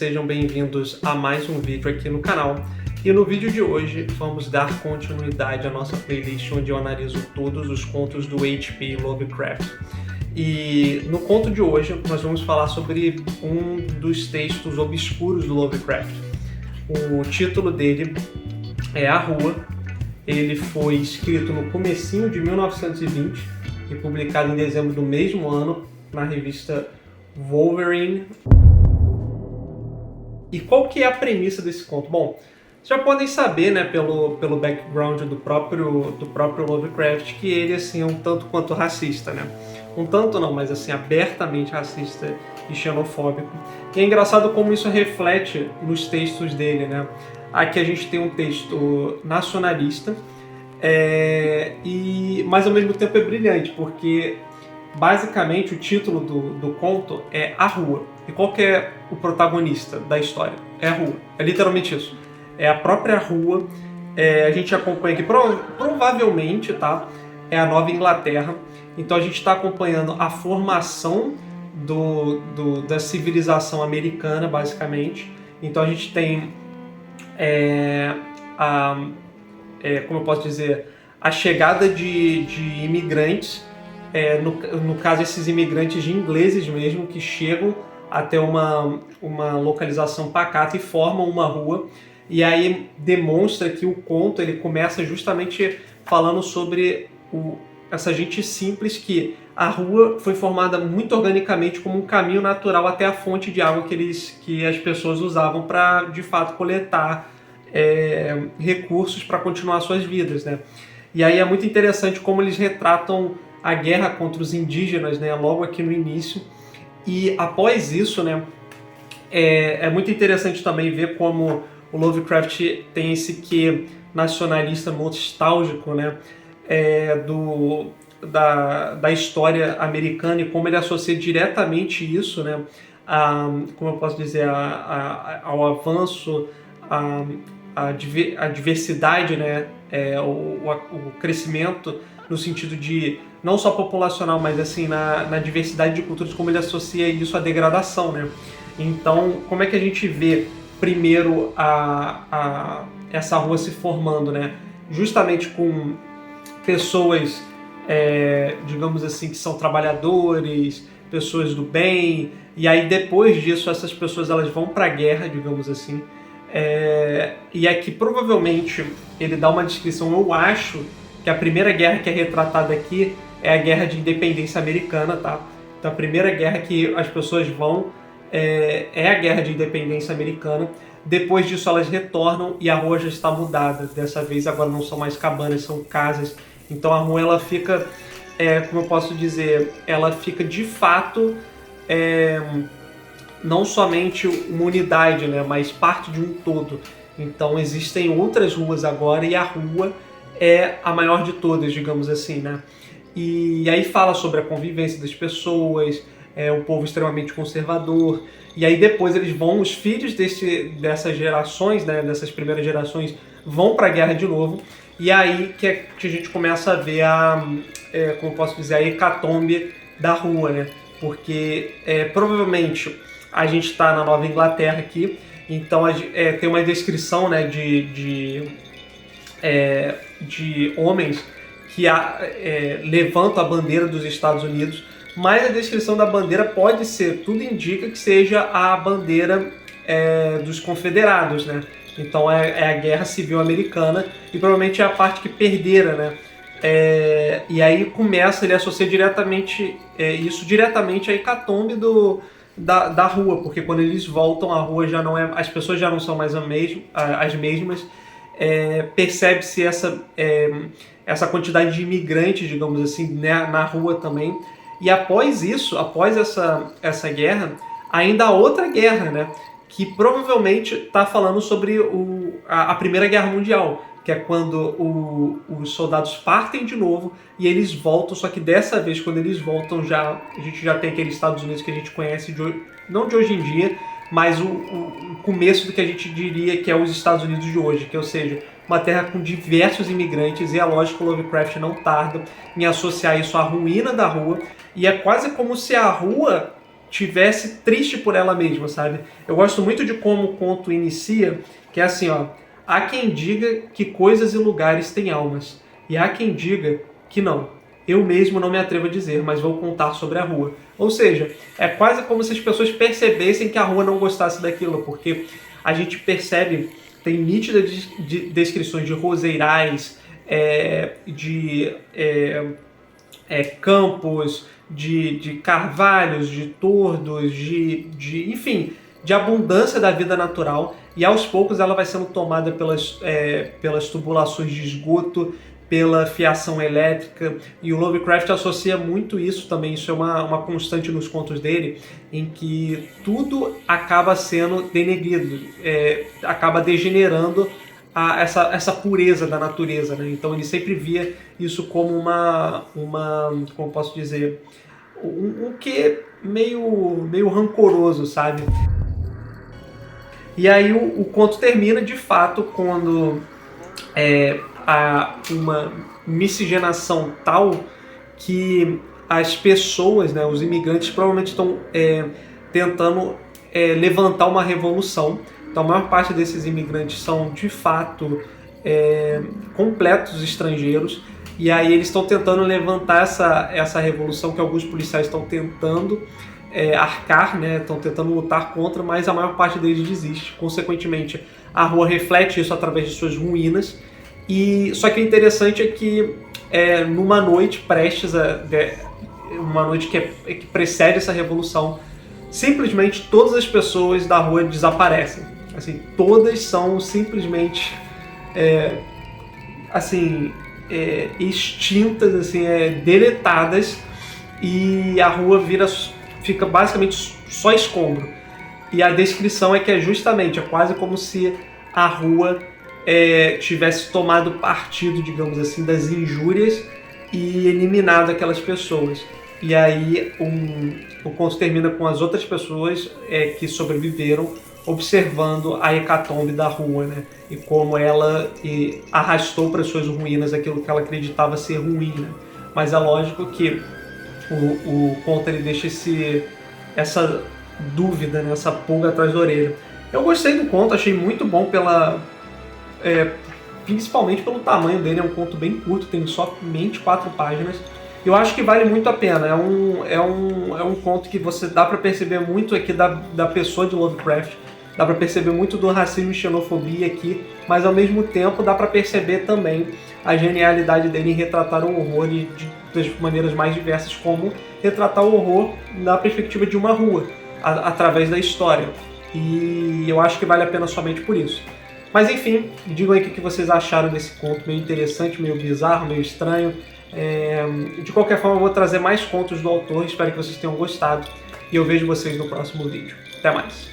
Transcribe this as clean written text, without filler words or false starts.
sejam bem-vindos a mais um vídeo aqui no canal. E no vídeo de hoje vamos dar continuidade à nossa playlist onde eu analiso todos os contos do H.P. Lovecraft. E no conto de hoje nós vamos falar sobre um dos textos obscuros do Lovecraft. O título dele é A Rua. Ele foi escrito no comecinho de 1920 e publicado em dezembro do mesmo ano na revista Wolverine. E qual que é a premissa desse conto? Bom, vocês já podem saber, né, pelo background do próprio Lovecraft, que ele assim, é um tanto quanto racista, né? Um tanto não, mas assim, abertamente racista e xenofóbico. E é engraçado como isso reflete nos textos dele, né? Aqui a gente tem um texto nacionalista, mas ao mesmo tempo é brilhante, porque basicamente o título do conto é A Rua. E qual que é o protagonista da história? É a rua. É literalmente isso. É a própria rua. A gente acompanha aqui, provavelmente, tá? É a Nova Inglaterra. Então a gente está acompanhando a formação da civilização americana, basicamente. Então a gente tem como eu posso dizer, a chegada de imigrantes, no caso esses imigrantes de ingleses mesmo, que chegam até uma localização pacata e formam uma rua. E aí demonstra que o conto ele começa justamente falando sobre essa gente simples, que a rua foi formada muito organicamente como um caminho natural até a fonte de água que as pessoas usavam para, de fato, coletar recursos para continuar suas vidas, né? E aí é muito interessante como eles retratam a guerra contra os indígenas, né, logo aqui no início. E após isso, né, é muito interessante também ver como o Lovecraft tem esse quê nacionalista nostálgico, né, da história americana, e como ele associa diretamente isso, né, como eu posso dizer, ao avanço, a diversidade, né, o crescimento no sentido de não só populacional, mas assim na diversidade de culturas, como ele associa isso à degradação, né? Então, como é que a gente vê primeiro essa rua se formando, né? Justamente com pessoas, digamos assim, que são trabalhadores, pessoas do bem, e aí depois disso essas pessoas elas vão para a guerra, digamos assim. E aqui provavelmente ele dá uma descrição, eu acho que a primeira guerra que é retratada aqui é a Guerra de Independência Americana, tá? Então a primeira guerra que as pessoas vão é a Guerra de Independência Americana. Depois disso elas retornam e a rua já está mudada. Dessa vez agora não são mais cabanas, são casas. Então a rua ela fica, como eu posso dizer, ela fica de fato não somente uma unidade, né, mas parte de um todo. Então existem outras ruas agora e a rua é a maior de todas, digamos assim, né? E aí fala sobre a convivência das pessoas, um povo extremamente conservador. E aí depois eles vão, os filhos dessas gerações, né, dessas primeiras gerações, vão para a guerra de novo. E aí que a gente começa a ver como posso dizer, a hecatombe da rua, né? Porque provavelmente a gente está na Nova Inglaterra aqui, então tem uma descrição, né, de homens que levantam a bandeira dos Estados Unidos, mas a descrição da bandeira pode ser, tudo indica que seja a bandeira dos confederados, né? Então é a Guerra Civil Americana e provavelmente é a parte que perderam, né? E aí começa, ele associa diretamente isso diretamente à hecatombe da rua, porque quando eles voltam a rua já não é, as pessoas já não são mais as mesmas. Percebe-se essa quantidade de imigrantes, digamos assim, né, na rua também. E após isso, após essa guerra, ainda há outra guerra, né, que provavelmente está falando sobre a Primeira Guerra Mundial, que é quando os soldados partem de novo e eles voltam, só que dessa vez, quando eles voltam, a gente já tem aqueles Estados Unidos que a gente conhece, não de hoje em dia, mas o começo do que a gente diria que é os Estados Unidos de hoje, que ou seja, uma terra com diversos imigrantes, e é lógico que o Lovecraft não tarda em associar isso à ruína da rua, e é quase como se a rua tivesse triste por ela mesma, sabe? Eu gosto muito de como o conto inicia, que é assim, ó: há quem diga que coisas e lugares têm almas, e há quem diga que não. Eu mesmo não me atrevo a dizer, mas vou contar sobre a rua. Ou seja, é quase como se as pessoas percebessem que a rua não gostasse daquilo, porque a gente percebe, tem nítidas descrições de roseirais, campos, de carvalhos, de tordos, enfim, de abundância da vida natural, e aos poucos ela vai sendo tomada pelas tubulações de esgoto, pela fiação elétrica, e o Lovecraft associa muito isso também, isso é uma constante nos contos dele, em que tudo acaba sendo denegrido, acaba degenerando essa pureza da natureza, né? Então ele sempre via isso como como posso dizer, um quê meio rancoroso, sabe? E aí o conto termina de fato quando há uma miscigenação tal que as pessoas, né, os imigrantes, provavelmente estão tentando levantar uma revolução. Então a maior parte desses imigrantes são de fato completos estrangeiros, e aí eles estão tentando levantar essa revolução que alguns policiais estão tentando arcar, né, estão tentando lutar contra, mas a maior parte deles desiste. Consequentemente, a rua reflete isso através de suas ruínas. E só que o interessante é que numa noite uma noite que precede essa revolução, simplesmente todas as pessoas da rua desaparecem. Assim, todas são simplesmente extintas, assim, deletadas, e a rua fica basicamente só escombro. E a descrição é que é quase como se a rua tivesse tomado partido, digamos assim, das injúrias e eliminado aquelas pessoas. E aí o conto termina com as outras pessoas que sobreviveram observando a hecatombe da rua, né? E como ela arrastou para suas ruínas aquilo que ela acreditava ser ruim, né? Mas é lógico que o conto ele deixa essa dúvida, né? Essa pulga atrás da orelha. Eu gostei do conto, achei muito bom principalmente pelo tamanho dele. É um conto bem curto, tem somente 4 páginas. Eu acho que vale muito a pena. É um conto que você dá para perceber muito aqui da pessoa de Lovecraft, dá para perceber muito do racismo e xenofobia aqui, mas ao mesmo tempo dá para perceber também a genialidade dele em retratar o horror das maneiras mais diversas, como retratar o horror na perspectiva de uma rua, através da história. E eu acho que vale a pena somente por isso. Mas enfim, digam aí o que vocês acharam desse conto, meio interessante, meio bizarro, meio estranho. De qualquer forma, eu vou trazer mais contos do autor, espero que vocês tenham gostado, e eu vejo vocês no próximo vídeo. Até mais!